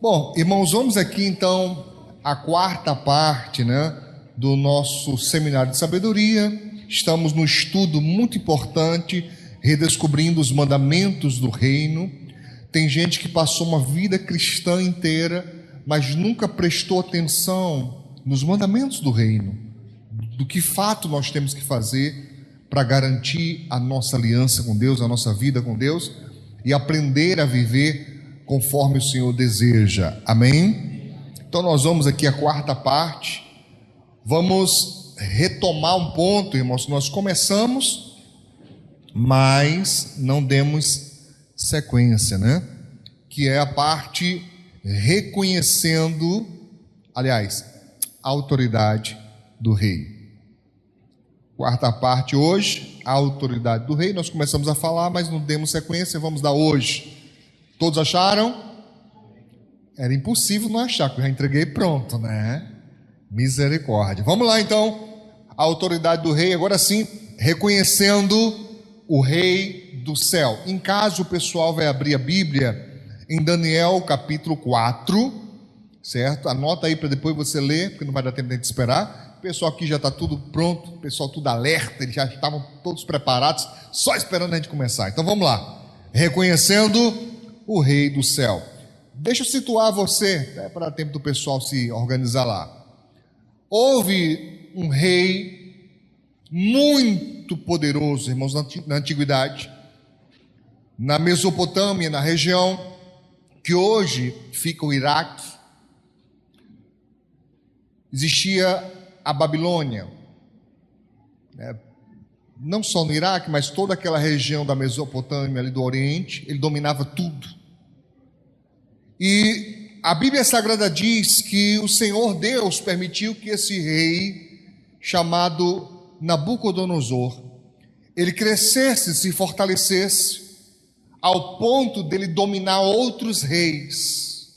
Bom, irmãos, vamos aqui então à quarta parte, do nosso seminário de sabedoria. Estamos num estudo muito importante, redescobrindo os mandamentos do reino. Tem gente que passou uma vida cristã inteira, mas nunca prestou atenção nos mandamentos do reino, do que fato nós temos que fazer para garantir a nossa aliança com Deus, a nossa vida com Deus e aprender a viver conforme o Senhor deseja. Amém? Então nós vamos aqui à quarta parte. Vamos retomar um ponto, irmãos, que nós começamos, mas não demos sequência, que é a parte reconhecendo, aliás, a autoridade do rei. Quarta parte hoje, a autoridade do rei. Nós começamos a falar, mas não demos sequência, vamos dar hoje. Todos acharam? Era impossível não achar, porque eu já entreguei pronto, Misericórdia. Vamos lá então, a autoridade do rei, agora sim, reconhecendo o rei do céu. Em casa o pessoal vai abrir a Bíblia em Daniel capítulo 4, certo? Anota aí para depois você ler, porque não vai dar tempo de a gente esperar. O pessoal aqui já está tudo pronto, o pessoal tudo alerta, eles já estavam todos preparados, só esperando a gente começar. Então vamos lá, reconhecendo o rei do céu. Deixa eu situar você, para dar tempo do pessoal se organizar lá. Houve um rei muito poderoso, irmãos, na antiguidade, na Mesopotâmia, na região que hoje fica o Iraque. Existia a Babilônia, não só no Iraque, mas toda aquela região da Mesopotâmia, ali do Oriente, ele dominava tudo. E a Bíblia Sagrada diz que o Senhor Deus permitiu que esse rei, chamado Nabucodonosor, ele crescesse, se fortalecesse, ao ponto dele dominar outros reis.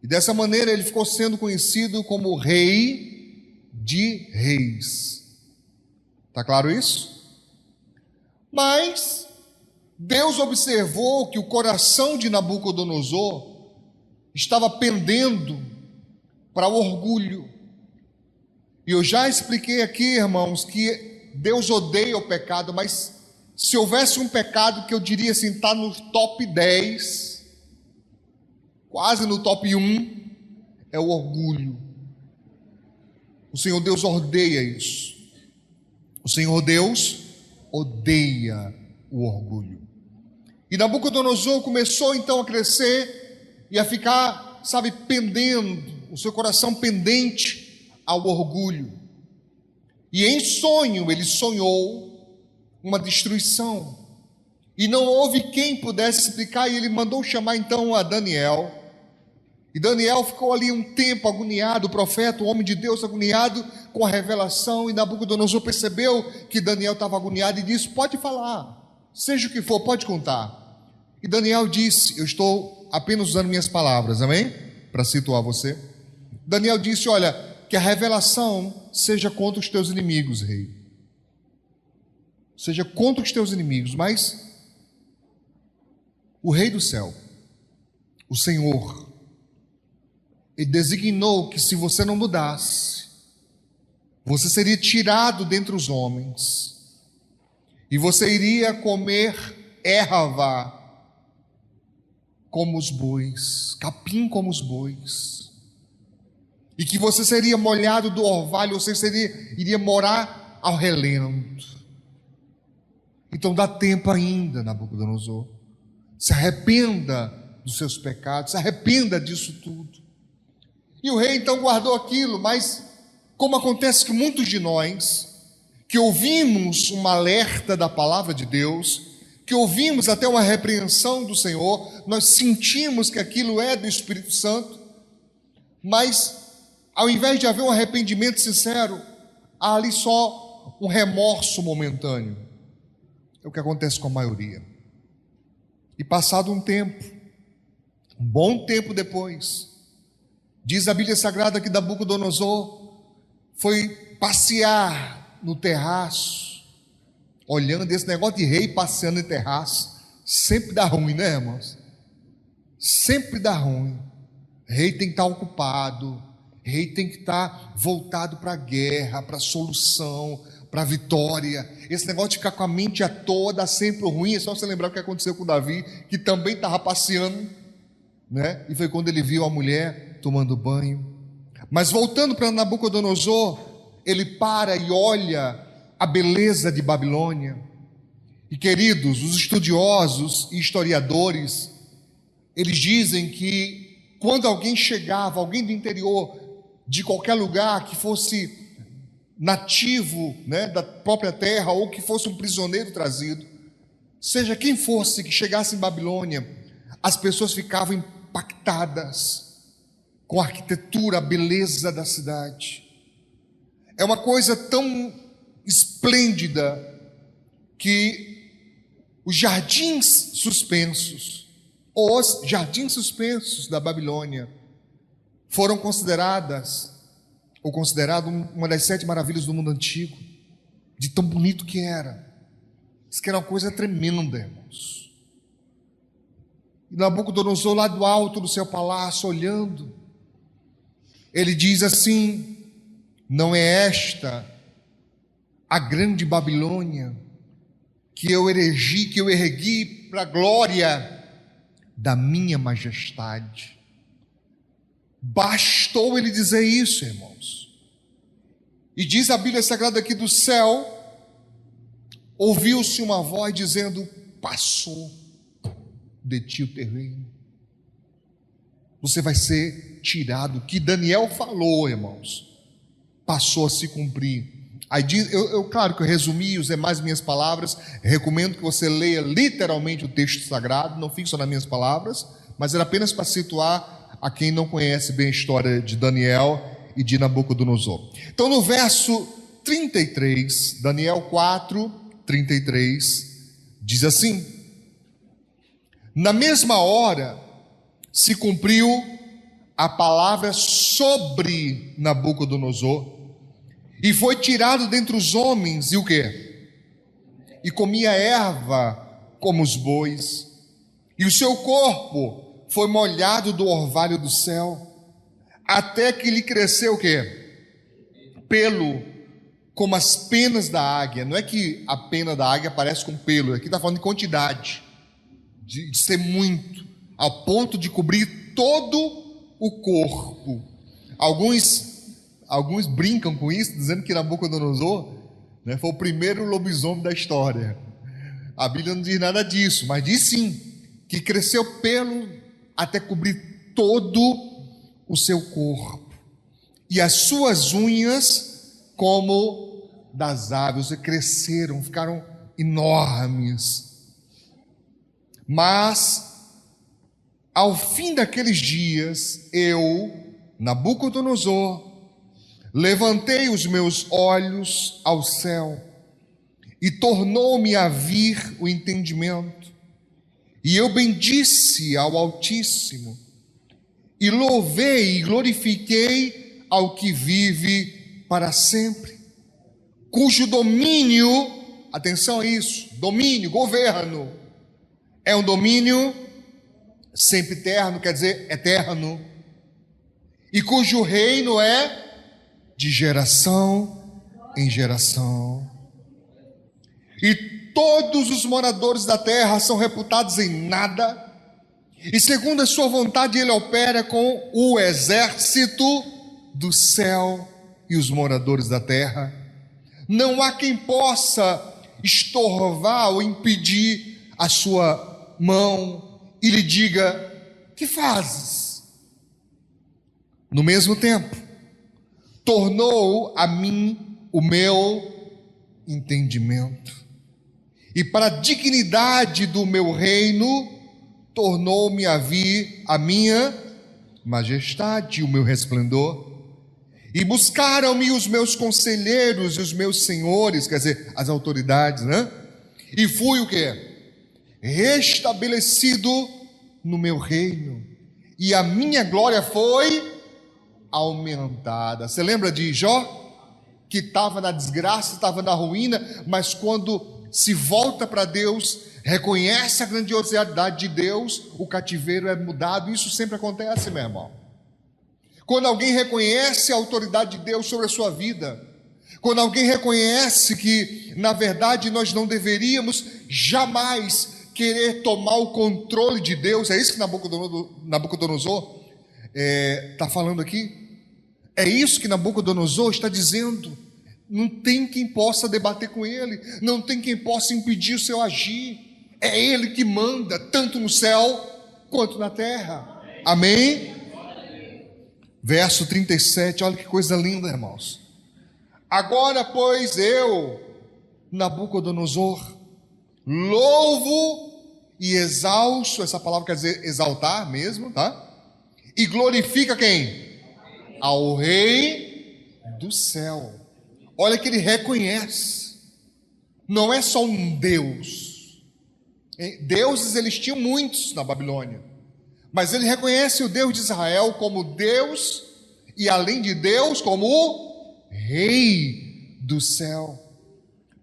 E dessa maneira ele ficou sendo conhecido como Rei de Reis. Está claro isso? Mas Deus observou que o coração de Nabucodonosor estava pendendo para o orgulho. E eu já expliquei aqui, irmãos, que Deus odeia o pecado, mas se houvesse um pecado que eu diria assim, está no top 10, quase no top 1, é o orgulho. O Senhor Deus odeia isso. O Senhor Deus odeia o orgulho. E Nabucodonosor começou então a crescer e a ficar, pendendo, o seu coração pendente ao orgulho. E em sonho, ele sonhou uma destruição. E não houve quem pudesse explicar, e ele mandou chamar então a Daniel. E Daniel ficou ali um tempo agoniado, o profeta, o homem de Deus agoniado com a revelação. E Nabucodonosor percebeu que Daniel estava agoniado e disse: pode falar, seja o que for, pode contar. E Daniel disse, eu estou apenas usando minhas palavras, amém? Para situar você. Daniel disse: olha, que a revelação seja contra os teus inimigos, rei. Seja contra os teus inimigos, mas o rei do céu, o Senhor, ele designou que se você não mudasse, você seria tirado dentre os homens, e você iria comer erva como os bois, capim como os bois, e que você seria molhado do orvalho, você iria morar ao relento. Então dá tempo ainda, Nabucodonosor, se arrependa dos seus pecados, se arrependa disso tudo. E o rei então guardou aquilo, mas como acontece que muitos de nós, que ouvimos um alerta da palavra de Deus, que ouvimos até uma repreensão do Senhor, nós sentimos que aquilo é do Espírito Santo, mas ao invés de haver um arrependimento sincero, há ali só um remorso momentâneo. É o que acontece com a maioria. E passado um tempo, um bom tempo depois, diz a Bíblia Sagrada que Nabucodonosor foi passear no terraço, olhando. Esse negócio de rei passeando em terraço sempre dá ruim, irmãos? Sempre dá ruim. Rei tem que estar ocupado, rei tem que estar voltado para a guerra, para a solução, para a vitória. Esse negócio de ficar com a mente à toa dá sempre ruim. É só você lembrar o que aconteceu com Davi, que também estava passeando, né? E foi quando ele viu a mulher tomando banho. Mas voltando para Nabucodonosor, ele para e olha a beleza de Babilônia. E queridos, os estudiosos e historiadores, eles dizem que quando alguém chegava, alguém do interior, de qualquer lugar, que fosse nativo, né, da própria terra, ou que fosse um prisioneiro trazido, seja quem fosse que chegasse em Babilônia, as pessoas ficavam impactadas com a arquitetura, a beleza da cidade. É uma coisa tão esplêndida que os jardins suspensos da Babilônia foram considerados uma das 7 maravilhas do mundo antigo, de tão bonito que era. Isso que era uma coisa tremenda, irmãos. E Nabucodonosor, lá do alto do seu palácio, olhando, ele diz assim: não é esta a grande Babilônia que eu ergui para a glória da minha majestade? Bastou ele dizer isso, irmãos. E diz a Bíblia Sagrada aqui: do céu ouviu-se uma voz dizendo: passou de ti o terreno, você vai ser tirado. O que Daniel falou, irmãos, passou a se cumprir. Aí diz, claro que eu resumi, usei mais minhas palavras. Recomendo que você leia literalmente o texto sagrado, não fique só nas minhas palavras, mas era apenas para situar a quem não conhece bem a história de Daniel e de Nabucodonosor. Então, no verso 33, Daniel 4, 33, diz assim: na mesma hora se cumpriu a palavra sobre Nabucodonosor, e foi tirado dentre os homens, e o quê? E comia erva como os bois, e o seu corpo foi molhado do orvalho do céu, até que lhe cresceu o quê? Pelo, como as penas da águia. Não é que a pena da águia parece com pelo, aqui está falando de quantidade, de ser muito, ao ponto de cobrir todo o corpo. Alguns brincam com isso, dizendo que Nabucodonosor, né, foi o primeiro lobisomem da história. A Bíblia não diz nada disso, mas diz sim, que cresceu pelo até cobrir todo o seu corpo, e as suas unhas como das aves, cresceram, ficaram enormes. Mas ao fim daqueles dias, eu, Nabucodonosor, levantei os meus olhos ao céu, e tornou-me a vir o entendimento, e eu bendisse ao Altíssimo, e louvei e glorifiquei ao que vive para sempre, cujo domínio, atenção a isso, domínio, governo, é um domínio sempiterno, quer dizer, eterno, e cujo reino é de geração em geração. E todos os moradores da terra são reputados em nada, e segundo a sua vontade ele opera com o exército do céu e os moradores da terra. Não há quem possa estorvar ou impedir a sua mão e lhe diga: que fazes? No mesmo tempo, tornou a mim o meu entendimento, e para a dignidade do meu reino tornou-me a vir a minha majestade, o meu resplendor. E buscaram-me os meus conselheiros e os meus senhores, quer dizer, as autoridades, né? E fui o quê? Restabelecido no meu reino, e a minha glória foi aumentada. Você lembra de Jó? Que estava na desgraça, estava na ruína, mas quando se volta para Deus, reconhece a grandiosidade de Deus, o cativeiro é mudado. Isso sempre acontece, meu irmão. quando alguém reconhece a autoridade de Deus sobre a sua vida, quando alguém reconhece que, na verdade, nós não deveríamos jamais querer tomar o controle de Deus. É isso que Nabucodonosor está falando aqui. É isso que Nabucodonosor está dizendo. Não tem quem possa debater com ele, não tem quem possa impedir o seu agir. É ele que manda, tanto no céu quanto na terra. Amém? Verso 37, olha que coisa linda, irmãos. Agora, pois, eu, Nabucodonosor, louvo e exalço, essa palavra quer dizer exaltar mesmo, tá? E glorifica quem? Ao Rei do céu. Olha que ele reconhece, não é só um Deus. Deuses eles tinham muitos na Babilônia, mas ele reconhece o Deus de Israel como Deus, e além de Deus, como o Rei do céu,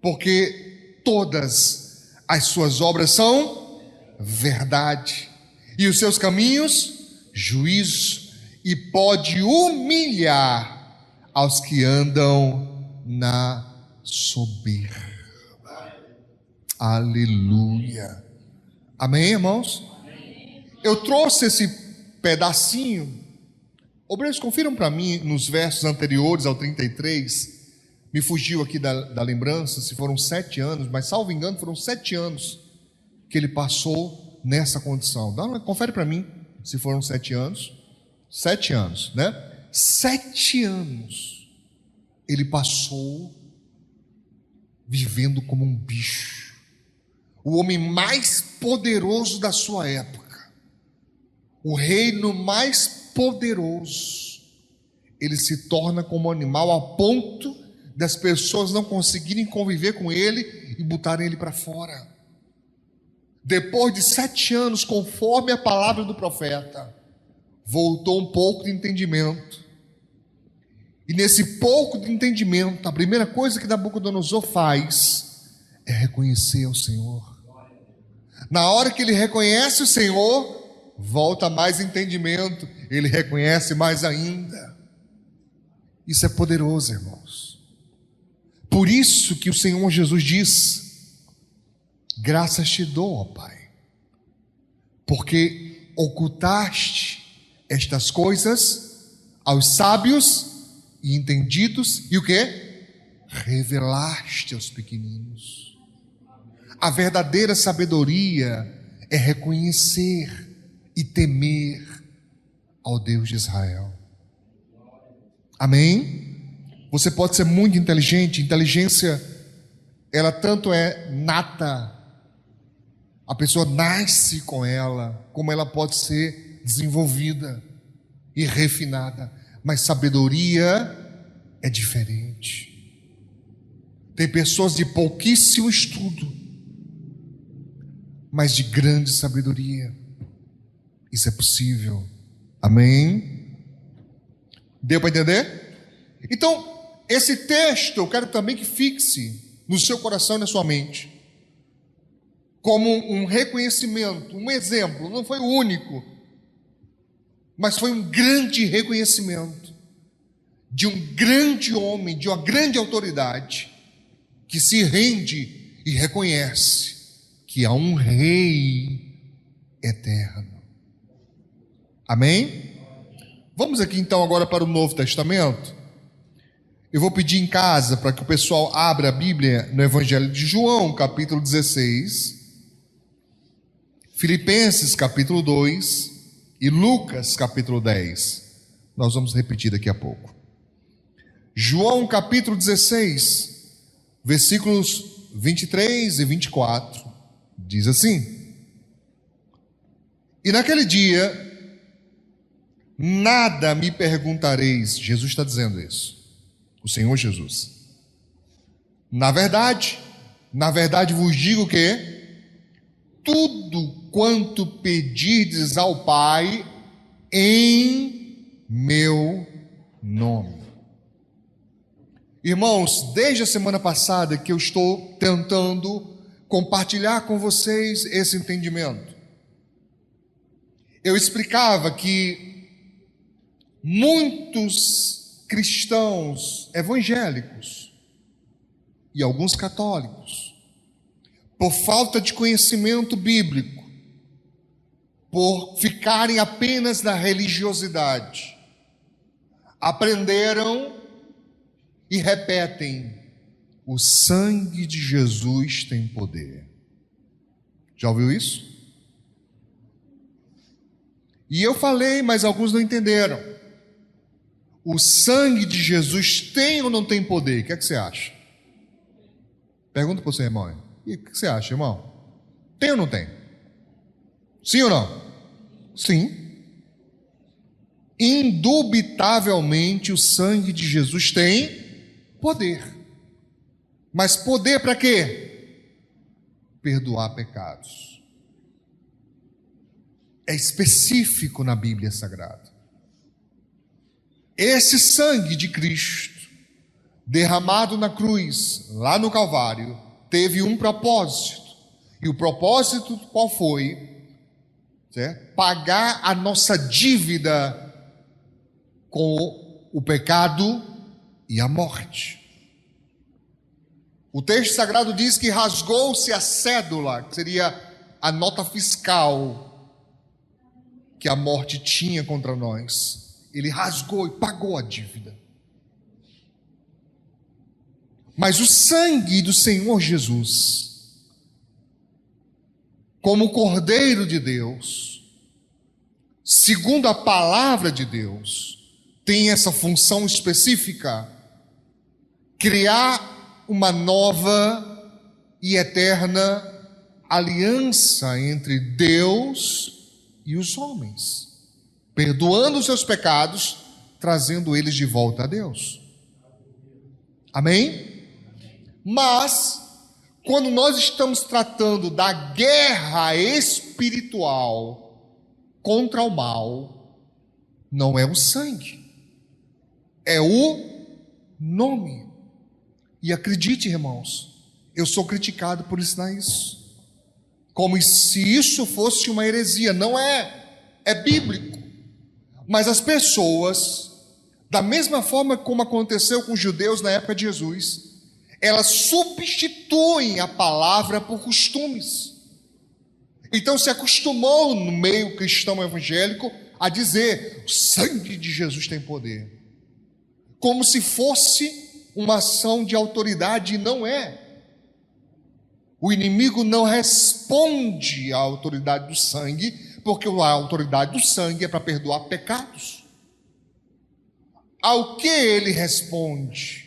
porque todas as suas obras são verdade, e os seus caminhos, juízo, e pode humilhar aos que andam na soberba. Aleluia. Amém, irmãos? Eu trouxe esse pedacinho. Obreiros, confiram para mim nos versos anteriores ao 33. Me fugiu aqui da lembrança se foram 7 anos, mas salvo engano foram 7 anos que ele passou nessa condição. Confere para mim se foram 7 anos. 7 anos, né? 7 anos ele passou vivendo como um bicho. O homem mais poderoso da sua época, o reino mais poderoso, ele se torna como um animal a ponto das pessoas não conseguirem conviver com ele e botarem ele para fora. Depois de 7 anos, conforme a palavra do profeta, voltou um pouco de entendimento. E nesse pouco de entendimento, a primeira coisa que Nabucodonosor faz é reconhecer o Senhor. Na hora que ele reconhece o Senhor, volta mais entendimento, ele reconhece mais ainda. Isso é poderoso, irmãos. Por isso que o Senhor Jesus diz: graças te dou, ó Pai, porque ocultaste estas coisas aos sábios e entendidos, e o que? Revelaste aos pequeninos. A verdadeira sabedoria é reconhecer e temer ao Deus de Israel. Amém? Você pode ser muito inteligente. Inteligência, ela tanto é nata, a pessoa nasce com ela, como ela pode ser desenvolvida e refinada. Mas sabedoria é diferente. Tem pessoas de pouquíssimo estudo, mas de grande sabedoria. Isso é possível. Amém? Deu para entender? Então, esse texto eu quero também que fixe no seu coração e na sua mente, como um reconhecimento, um exemplo. Não foi o único, mas foi um grande reconhecimento de um grande homem, de uma grande autoridade, que se rende e reconhece que há um rei eterno. Amém? Vamos aqui então agora para o Novo Testamento. Eu vou pedir em casa para que o pessoal abra a Bíblia no Evangelho de João, capítulo 16, Filipenses, capítulo 2 e Lucas, capítulo 10. Nós vamos repetir daqui a pouco. João, capítulo 16, versículos 23 e 24, diz assim: e naquele dia nada me perguntareis. Jesus está dizendo isso, o Senhor Jesus. Na verdade vos digo que tudo quanto pedirdes ao Pai em meu nome. Irmãos, desde a semana passada que eu estou tentando compartilhar com vocês esse entendimento. Eu explicava que muitos cristãos evangélicos e alguns católicos, por falta de conhecimento bíblico, por ficarem apenas na religiosidade, aprenderam e repetem: o sangue de Jesus tem poder. Já ouviu isso? E eu falei, mas alguns não entenderam. O sangue de Jesus tem ou não tem poder? O que é que você acha? Pergunta para o seu irmão. E o que você acha, irmão? Tem ou não tem? Sim ou não? Sim. Indubitavelmente o sangue de Jesus tem poder. Mas poder para quê? Perdoar pecados. É específico na Bíblia Sagrada. Esse sangue de Cristo, derramado na cruz, lá no Calvário, teve um propósito. E o propósito qual foi? Certo? Pagar a nossa dívida com o pecado e a morte. O texto sagrado diz que rasgou-se a cédula, que seria a nota fiscal que a morte tinha contra nós. Ele rasgou e pagou a dívida. Mas o sangue do Senhor Jesus, como Cordeiro de Deus, segundo a palavra de Deus, tem essa função específica: criar uma nova e eterna aliança entre Deus e os homens, perdoando os seus pecados, trazendo eles de volta a Deus. Amém? Mas, quando nós estamos tratando da guerra espiritual contra o mal, não é o sangue, é o nome. E acredite, irmãos, eu sou criticado por ensinar isso, como se isso fosse uma heresia. Não é, é bíblico. Mas as pessoas, da mesma forma como aconteceu com os judeus na época de Jesus, elas substituem a palavra por costumes. Então se acostumou no meio cristão evangélico a dizer: o sangue de Jesus tem poder, como se fosse uma ação de autoridade, e não é. O inimigo não responde à autoridade do sangue, porque a autoridade do sangue é para perdoar pecados. Ao que ele responde?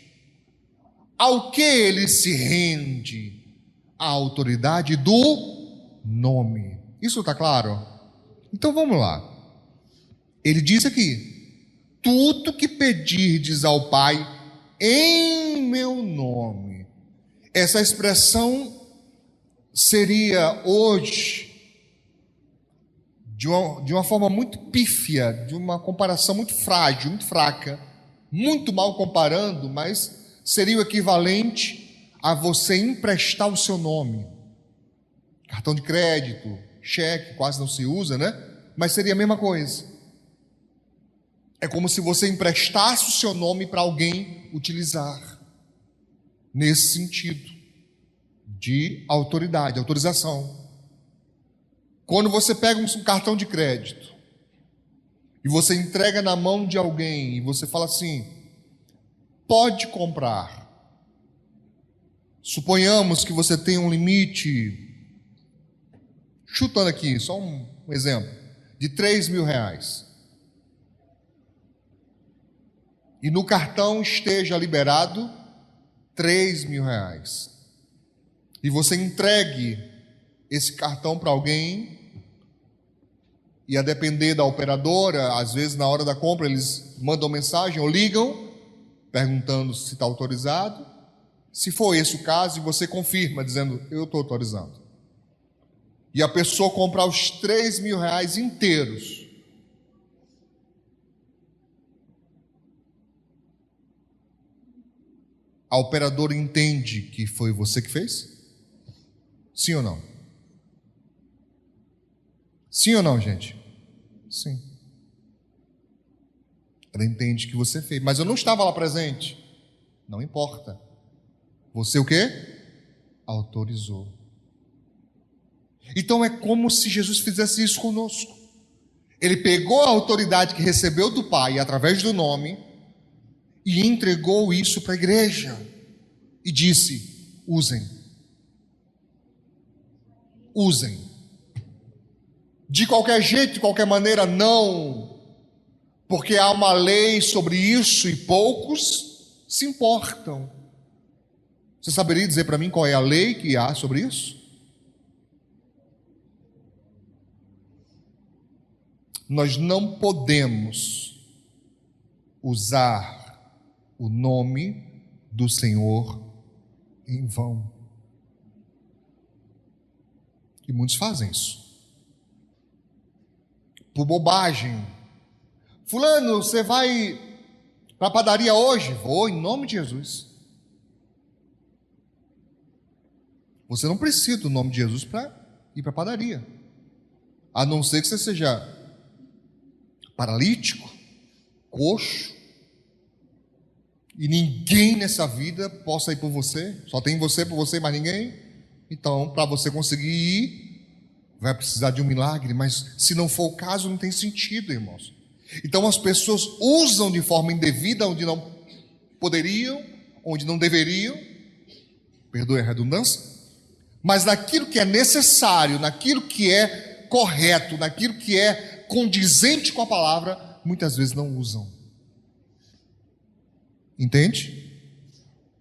Ao que ele se rende? A autoridade do nome. Isso está claro? Então vamos lá. Ele diz aqui: tudo que pedirdes ao Pai em meu nome. Essa expressão seria hoje, de uma forma muito pífia, de uma comparação muito frágil, muito fraca, muito mal comparando, mas seria o equivalente a você emprestar o seu nome. Cartão de crédito, cheque, quase não se usa, né? Mas seria a mesma coisa. É como se você emprestasse o seu nome para alguém utilizar, nesse sentido de autoridade, autorização. Quando você pega um cartão de crédito e você entrega na mão de alguém e você fala assim: pode comprar. Suponhamos que você tem um limite, chutando aqui, só um exemplo, de R$3.000. E no cartão esteja liberado R$3.000. E você entregue esse cartão para alguém, e a depender da operadora, às vezes na hora da compra eles mandam mensagem ou ligam, perguntando se está autorizado. Se for esse o caso, você confirma, dizendo: eu estou autorizando. E a pessoa comprar os R$3.000 inteiros. A operadora entende que foi você que fez? Sim ou não? Sim ou não, gente? Sim. Ela entende que você fez. Mas eu não estava lá presente. Não importa. Você o quê? Autorizou. Então é como se Jesus fizesse isso conosco. Ele pegou a autoridade que recebeu do Pai através do nome e entregou isso para a igreja e disse: usem. Usem. De qualquer jeito, de qualquer maneira, não, porque há uma lei sobre isso e poucos se importam. Você saberia dizer para mim qual é a lei que há sobre isso? Nós não podemos usar o nome do Senhor em vão. E muitos fazem isso. Por bobagem. Fulano, você vai para a padaria hoje? Vou, em nome de Jesus. Você não precisa do nome de Jesus para ir para a padaria. A não ser que você seja paralítico, coxo, e ninguém nessa vida possa ir por você. Só tem você por você e mais ninguém. Então, para você conseguir ir, vai precisar de um milagre. Mas se não for o caso, não tem sentido, irmãos. Então as pessoas usam de forma indevida onde não poderiam, onde não deveriam, perdoe a redundância, mas naquilo que é necessário, naquilo que é correto, naquilo que é condizente com a palavra, muitas vezes não usam. Entende?